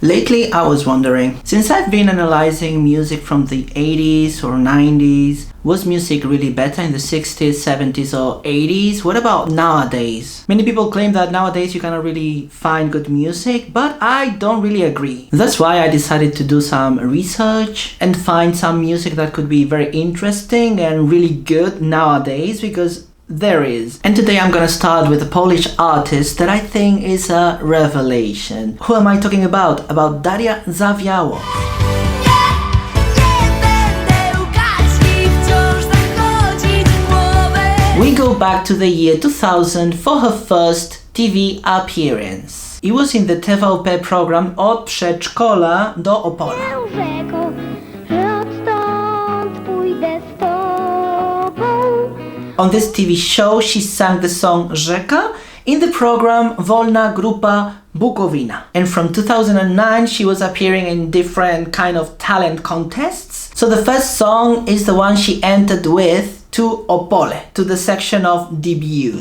Lately, I was wondering, since I've been analyzing music from the 80s or 90s, was music really better in the 60s, 70s or 80s? What about nowadays? Many people claim that nowadays you cannot really find good music, but I don't really agree. That's why I decided to do some research and find some music that could be very interesting and really good nowadays, because there is. And today I'm gonna start with a Polish artist that I think is a revelation. Who am I talking about? About Daria Zawiałow. We go back to the year 2000 for her first TV appearance. It was in the TVP program Od przedszkola do Opola. On this TV show, she sang the song Rzeka in the program Wolna Grupa Bukowina. And from 2009, she was appearing in different kind of talent contests. So the first song is the one she entered with to Opole, to the section of debut.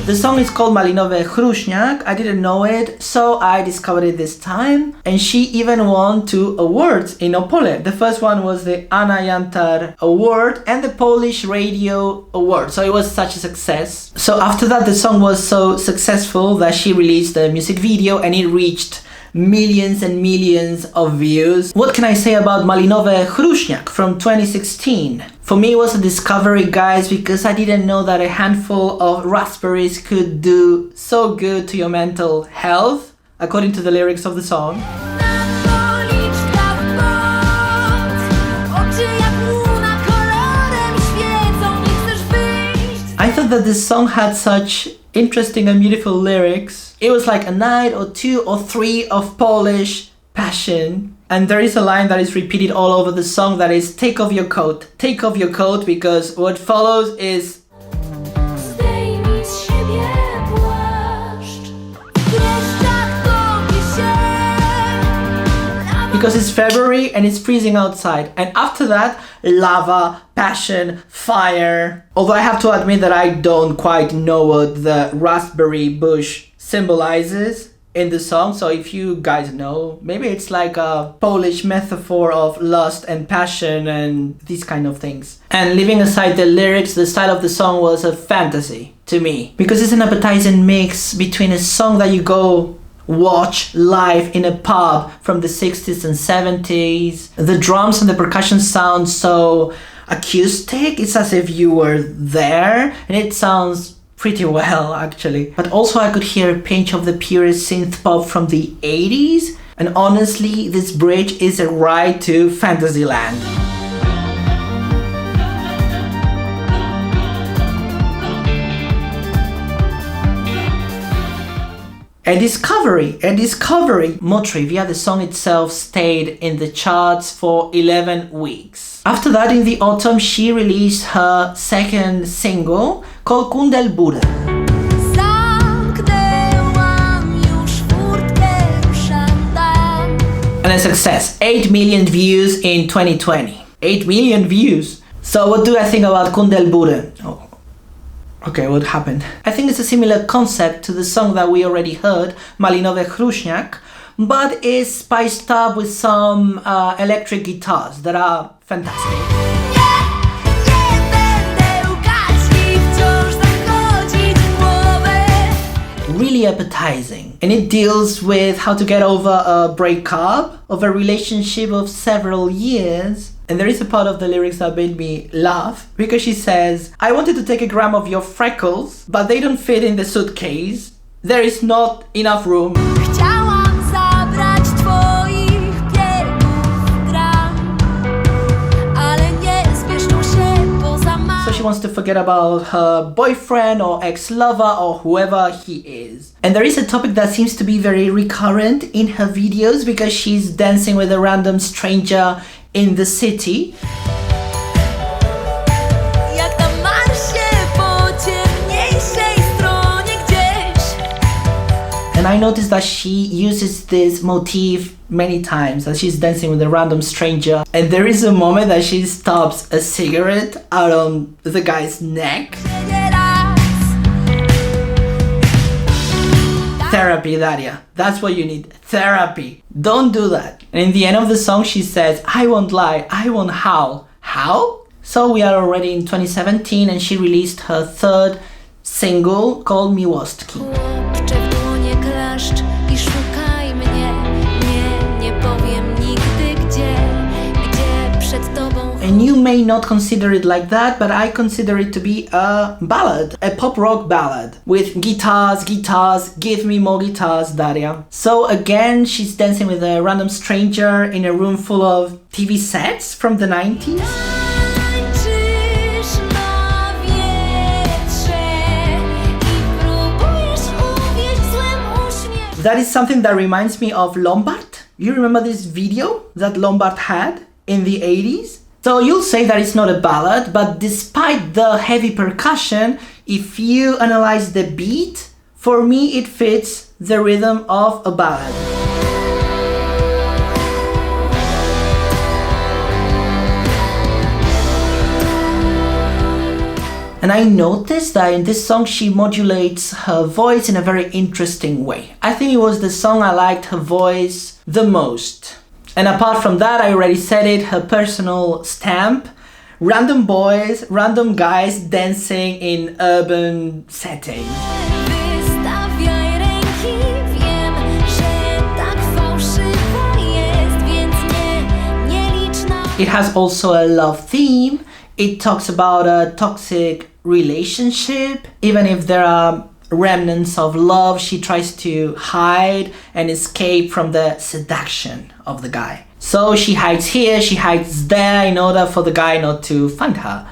The song is called Malinowy chruśniak. I didn't know it, so I discovered it this time. And she even won 2 awards in Opole. The first one was the Anna Jantar Award and the Polish Radio Award. So it was such a success. So after that, the song was so successful that she released the music video and it reached millions and millions of views. What can I say about Malinowy chruśniak from 2016? For me, it was a discovery, guys, because I didn't know that a handful of raspberries could do so good to your mental health, according to the lyrics of the song. I thought that this song had such interesting and beautiful lyrics. It was like a night or 2 or 3 of Polish passion. And there is a line that is repeated all over the song that is take off your coat, because what follows is because it's February and it's freezing outside, and after that, lava, passion, fire. Although I have to admit that I don't quite know what the raspberry bush symbolizes in the song, so if you guys know, maybe it's like a Polish metaphor of lust and passion and these kind of things. And leaving aside the lyrics, the style of the song was a fantasy to me, because it's an appetizing mix between a song that you go watch live in a pub from the 60s and 70s. The drums and the percussion sound so acoustic, it's as if you were there, and it sounds pretty well actually. But also I could hear a pinch of the purest synth pop from the 80s, and honestly this bridge is a ride to Fantasyland. A discovery. More trivia, the song itself stayed in the charts for 11 weeks. After that, in the autumn, she released her second single called Kundel. And a success, 8 million views in 2020. 8 million views. So what do I think about Kundel? Oh. Okay, what happened? I think it's a similar concept to the song that we already heard, Malinowy chruśniak, but is spiced up with some electric guitars that are fantastic. Really appetizing. And it deals with how to get over a breakup of a relationship of several years. And there is a part of the lyrics that made me laugh, because she says, I wanted to take a gram of your freckles, but they don't fit in the suitcase. There is not enough room. So she wants to forget about her boyfriend or ex-lover or whoever he is. And there is a topic that seems to be very recurrent in her videos, because she's dancing with a random stranger in the city. And I noticed that she uses this motif many times, that she's dancing with a random stranger. And there is a moment that she stops a cigarette out on the guy's neck. Therapy, Daria. That's what you need. Therapy. Don't do that. And in the end of the song, she says, I won't lie, I won't howl. How? So we are already in 2017 and she released her third single called Miłostki. And you may not consider it like that, but I consider it to be a ballad, a pop rock ballad with guitars, give me more guitars, Daria. So again, she's dancing with a random stranger in a room full of TV sets from the 90s. That is something that reminds me of Lombard. You remember this video that Lombard had in the 80s? So you'll say that it's not a ballad, but despite the heavy percussion, if you analyze the beat, for me it fits the rhythm of a ballad. And I noticed that in this song she modulates her voice in a very interesting way. I think it was the song I liked her voice the most. And apart from that, I already said it, her personal stamp. Random boys, random guys dancing in urban settings. It has also a love theme. It talks about a toxic relationship. Even if there are remnants of love, she tries to hide and escape from the seduction of the guy. So she hides here, she hides there in order for the guy not to find her.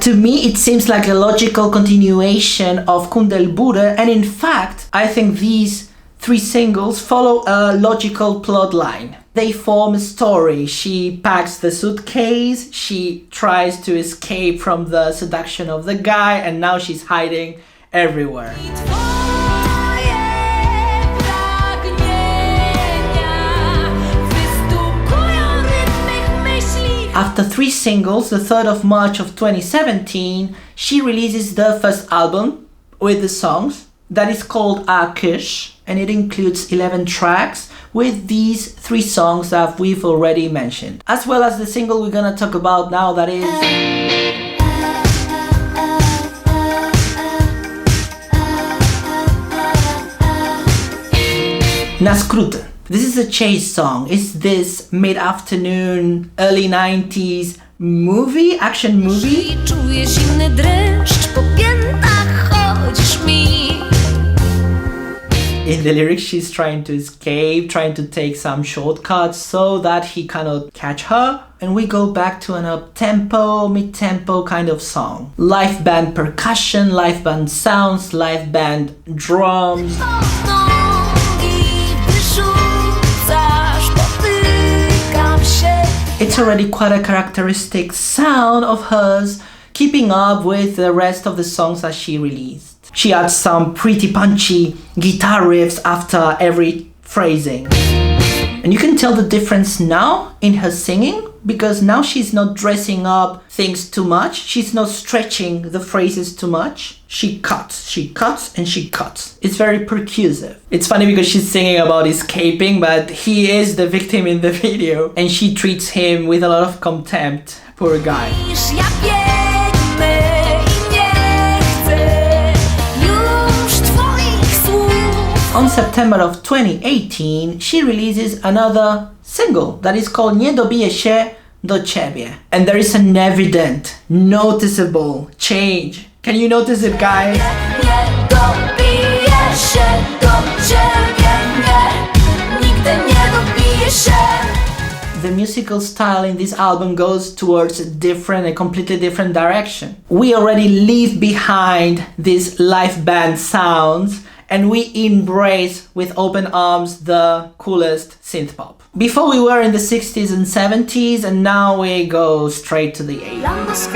To me, it seems like a logical continuation of Kundel, and in fact, I think these three singles follow a logical plot line. They form a story. She packs the suitcase, she tries to escape from the seduction of the guy, and now she's hiding everywhere. After three singles, the 3rd of March of 2017, she releases the first album with the songs that is called Akış, and it includes 11 tracks with these three songs that we've already mentioned, as well as the single we're gonna talk about now, that is Na skróty. This is a chase song. It's this mid-afternoon, early 90s movie, action movie. In the lyrics, she's trying to escape, trying to take some shortcuts so that he cannot catch her. And we go back to an up-tempo, mid-tempo kind of song. Live band percussion, live band sounds, live band drums. It's already quite a characteristic sound of hers, keeping up with the rest of the songs that she released. She adds some pretty punchy guitar riffs after every phrasing. And you can tell the difference now in her singing, because now she's not dressing up things too much. She's not stretching the phrases too much. She cuts, and she cuts. It's very percussive. It's funny because she's singing about escaping, but he is the victim in the video, and she treats him with a lot of contempt. Poor guy. On September of 2018, she releases another single that is called Nie dobiję się do ciebie. And there is an evident, noticeable change. Can you notice it, guys? Nie dobiję się do ciebie, nigdy nie dobiję się. The musical style in this album goes towards a completely different direction. We already leave behind these live band sounds and we embrace with open arms the coolest synth pop. Before we were in the 60s and 70s, and now we go straight to the 80s.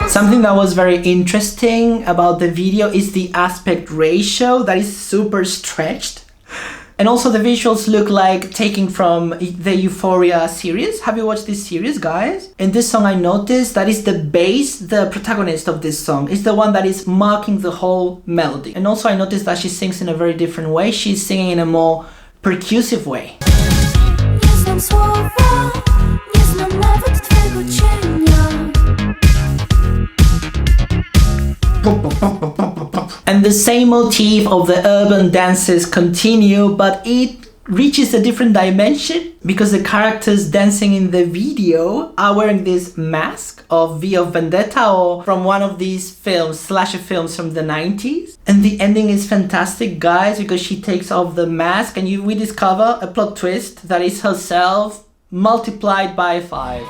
Something that was very interesting about the video is the aspect ratio that is super stretched. And also the visuals look like taken from the Euphoria series. Have you watched this series, guys? In this song I noticed that is the bass, the protagonist of this song, is the one that is marking the whole melody. And also I noticed that she sings in a very different way. She's singing in a more percussive way. And the same motif of the urban dances continue, but it reaches a different dimension because the characters dancing in the video are wearing this mask of V of Vendetta or from one of these films, slasher films from the 90s. And the ending is fantastic, guys, because she takes off the mask and we discover a plot twist that is herself multiplied by 5.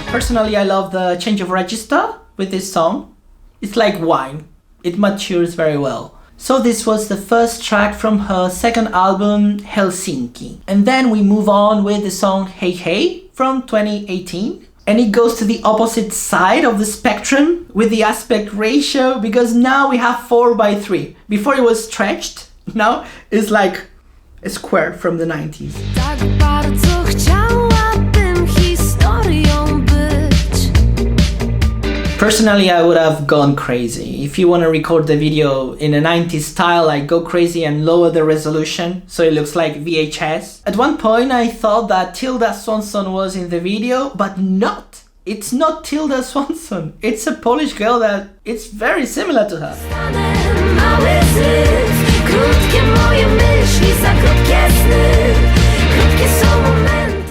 Personally, I love the change of register with this song. It's like wine. It matures very well. So this was the first track from her second album, Helsinki. And then we move on with the song Hey Hey from 2018. And it goes to the opposite side of the spectrum with the aspect ratio because now we have 4:3. Before it was stretched, now it's like a square from the 90s. Personally, I would have gone crazy. If you want to record the video in a 90s style, like go crazy and lower the resolution so it looks like VHS. At one point I thought that Tilda Swinton was in the video, but not. It's not Tilda Swinton. It's a Polish girl that it's very similar to her.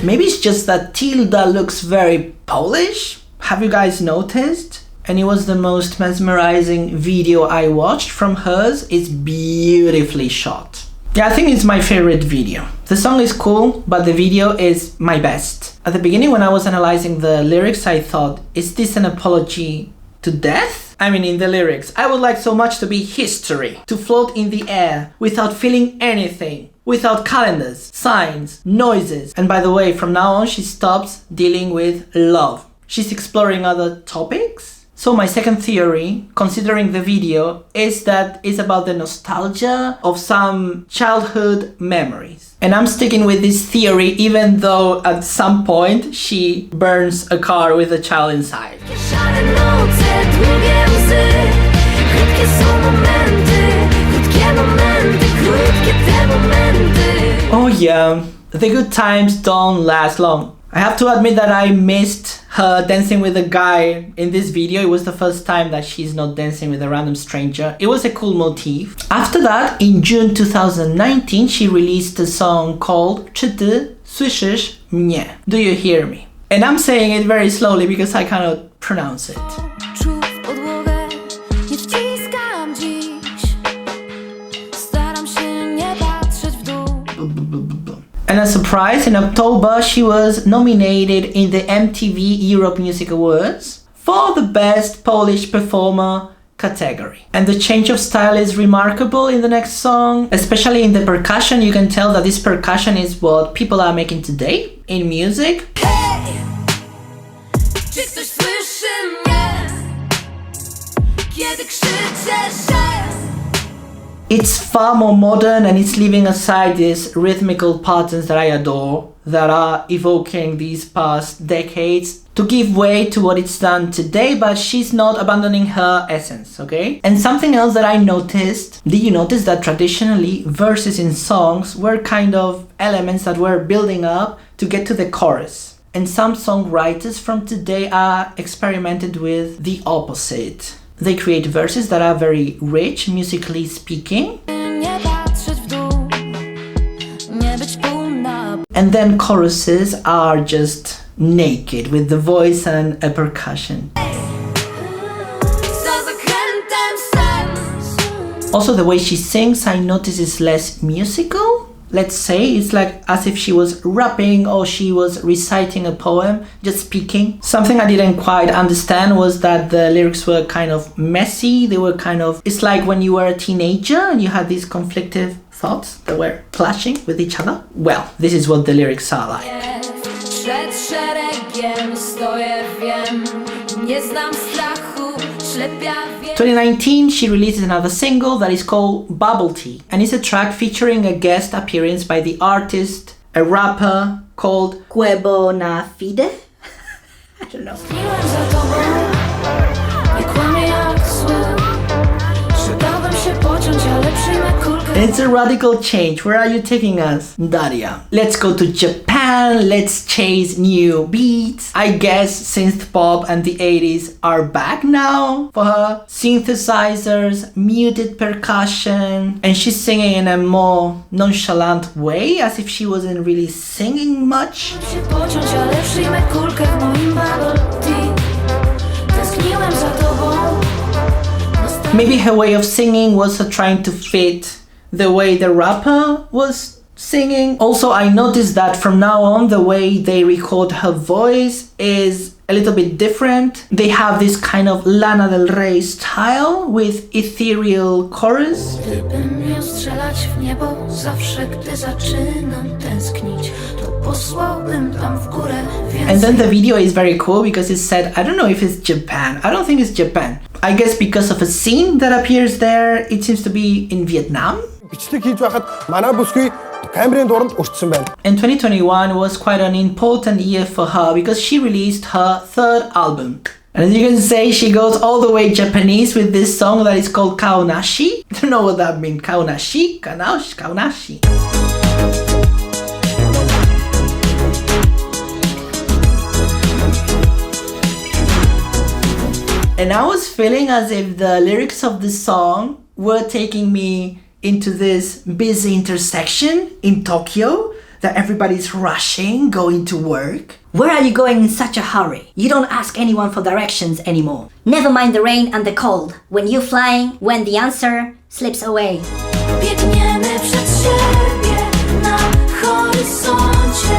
Maybe it's just that Tilda looks very Polish. Have you guys noticed? And it was the most mesmerizing video I watched from hers. It's beautifully shot. Yeah, I think it's my favorite video. The song is cool, but the video is my best. At the beginning when I was analyzing the lyrics, I thought, is this an apology to death? I mean, in the lyrics, I would like so much to be history, to float in the air without feeling anything, without calendars, signs, noises. And by the way, from now on, she stops dealing with love. She's exploring other topics. So my second theory, considering the video, is that it's about the nostalgia of some childhood memories. And I'm sticking with this theory even though at some point she burns a car with a child inside. Oh yeah, the good times don't last long. I have to admit that I missed her dancing with a guy in this video. It was the first time that she's not dancing with a random stranger. It was a cool motif. After that, in June 2019, she released a song called Czy słyszysz mnie? Do you hear me? And I'm saying it very slowly because I cannot pronounce it. And a surprise, in October she was nominated in the MTV Europe Music Awards for the Best Polish Performer category. And the change of style is remarkable in the next song, especially in the percussion. You can tell that this percussion is what people are making today in music. Hey, czy ktoś słyszy mnie, kiedy krzyczę się? It's far more modern and it's leaving aside these rhythmical patterns that I adore, that are evoking these past decades to give way to what it's done today, but she's not abandoning her essence, okay? And something else that I noticed, did you notice that traditionally verses in songs were kind of elements that were building up to get to the chorus? And some songwriters from today are experimented with the opposite. They create verses that are very rich, musically speaking. And then choruses are just naked with the voice and a percussion. Also, the way she sings, I notice is less musical. Let's say it's like as if she was rapping or she was reciting a poem, just speaking. Something I didn't quite understand was that the lyrics were kind of messy. They were kind of, it's like when you were a teenager and you had these conflictive thoughts that were clashing with each other? Well, this is what the lyrics are like. Przed szeregiem stoję, wiem, nie znam strachu, ślepia wiem. 2019, she releases another single that is called BUBBLETEA, and it's a track featuring a guest appearance by the artist, a rapper called Kaonashi. I don't know. Tęskniłem za tobą, nie kłamię jak zły, że dałbym się pociąć, ale przyjmę kulkę. It's a radical change. Where are you taking us, Daria? Let's go to Japan. Let's chase new beats. I guess synth pop and the 80s are back now for her. Synthesizers, muted percussion, and she's singing in a more nonchalant way, as if she wasn't really singing much. Się pociąć, ale przyjmę kulkę w moim bubble tea. Tęskniłem za tobą. Maybe her way of singing was her trying to fit the way the rapper was singing. Also, I noticed that from now on, the way they record her voice is a little bit different. They have this kind of Lana Del Rey style with ethereal chorus. Gdybym miał strzelać w niebo zawsze, gdy zaczynam tęsknić, to posłałbym tam w górę więcej. And then the video is very cool because it's said, I don't know if it's Japan. I don't think it's Japan. I guess because of a scene that appears there, it seems to be in Vietnam. And 2021 was quite an important year for her because she released her third album. And as you can say, she goes all the way Japanese with this song that is called Kaonashi. I don't know what that means. Kaonashi? Kaonashi. And I was feeling as if the lyrics of the song were taking me into this busy intersection in Tokyo that everybody's rushing, going to work. Where are you going in such a hurry? You don't ask anyone for directions anymore. Never mind the rain and the cold. When you're flying, when the answer slips away. Biegniemy przed siebie na horyzoncie,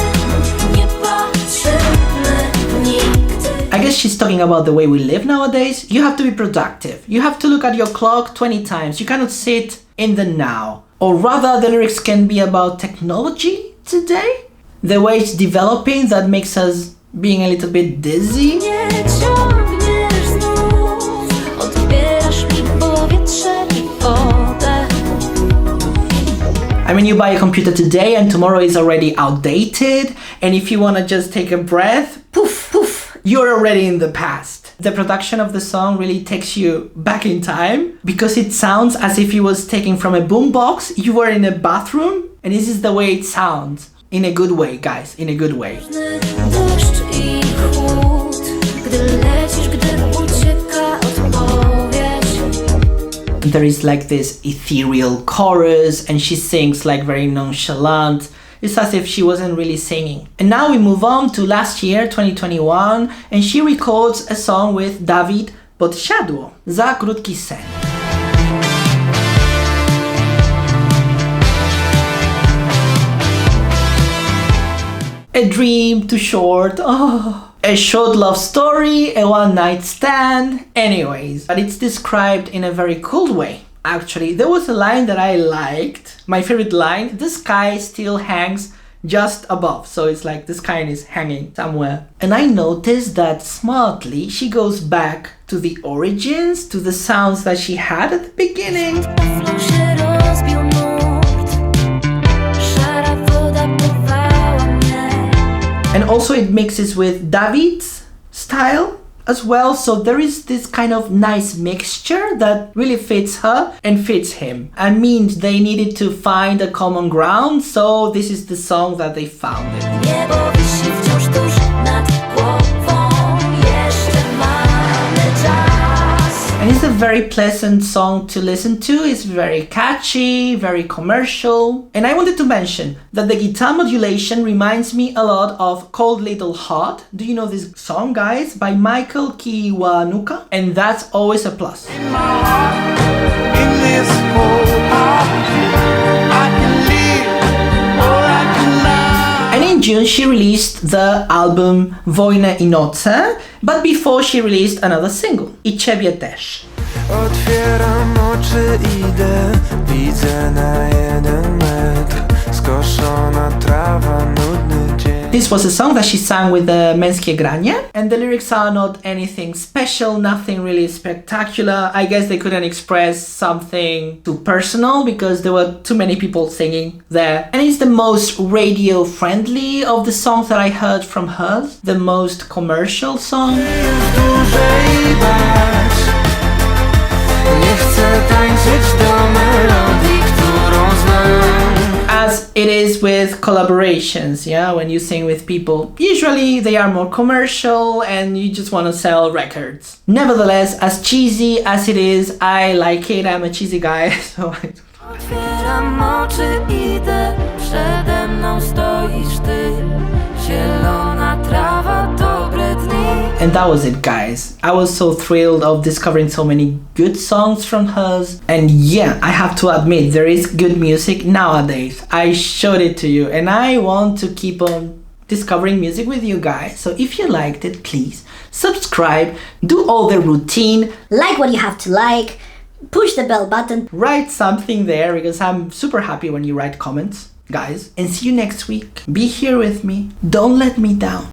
nie patrzymy nigdy. I guess she's talking about the way we live nowadays. You have to be productive. You have to look at your clock 20 times. You cannot sit in the now. Or rather, the lyrics can be about technology today. The way it's developing that makes us being a little bit dizzy. Nie ciągniesz znów, odbierasz mi powietrze i wodę. I mean, you buy a computer today and tomorrow is already outdated. And if you want to just take a breath, poof, poof, you're already in the past. The production of the song really takes you back in time because it sounds as if it was taken from a boombox. You were in a bathroom and this is the way it sounds. In a good way, guys, in a good way. Deszcz i chłód, gdy lecisz, gdy ucieka odpowiedź. There is like this ethereal chorus and she sings like very nonchalant. It's as if she wasn't really singing. And now we move on to last year, 2021, and she records a song with Dawid Podsiadło, Za krótki sen. A dream too short, oh. A short love story, a one-night stand. Anyways, but it's described in a very cool way. Actually, there was a line that I liked. My favorite line, the sky still hangs just above. So it's like the sky is hanging somewhere. And I noticed that smartly she goes back to the origins, to the sounds that she had at the beginning. And also it mixes with David's style as well, so there is this kind of nice mixture that really fits her and fits him, and means they needed to find a common ground, so this is the song that they found it. And it's a very pleasant song to listen to. It's very catchy, very commercial. And I wanted to mention that the guitar modulation reminds me a lot of Cold Little Heart. Do you know this song, guys? By Michael Kiwanuka. And that's always a plus. And in June she released the album Wojnę i noce, but before she released another single, I ciebie też. Otwieram oczy, idę, widzę na jeden This was a song that she sang with the Męskie Granie, and the lyrics are not anything special, nothing really spectacular. I guess they couldn't express something too personal because there were too many people singing there. And it's the most radio friendly of the songs that I heard from hers, the most commercial song. As it is with collaborations, yeah, when you sing with people, usually they are more commercial and you just want to sell records. Nevertheless, as cheesy as it is, I like it. I'm a cheesy guy, so Otwieram oczy, idę, przede mną stoisz ty. Zielona trawa, dobre dni. And that was it, guys. I was so thrilled of discovering so many good songs from hers. And yeah, I have to admit, there is good music nowadays. I showed it to you and I want to keep on discovering music with you guys. So if you liked it, please subscribe, do all the routine. Like what you have to like, push the bell button. Write something there because I'm super happy when you write comments, guys. And see you next week. Be here with me. Don't let me down.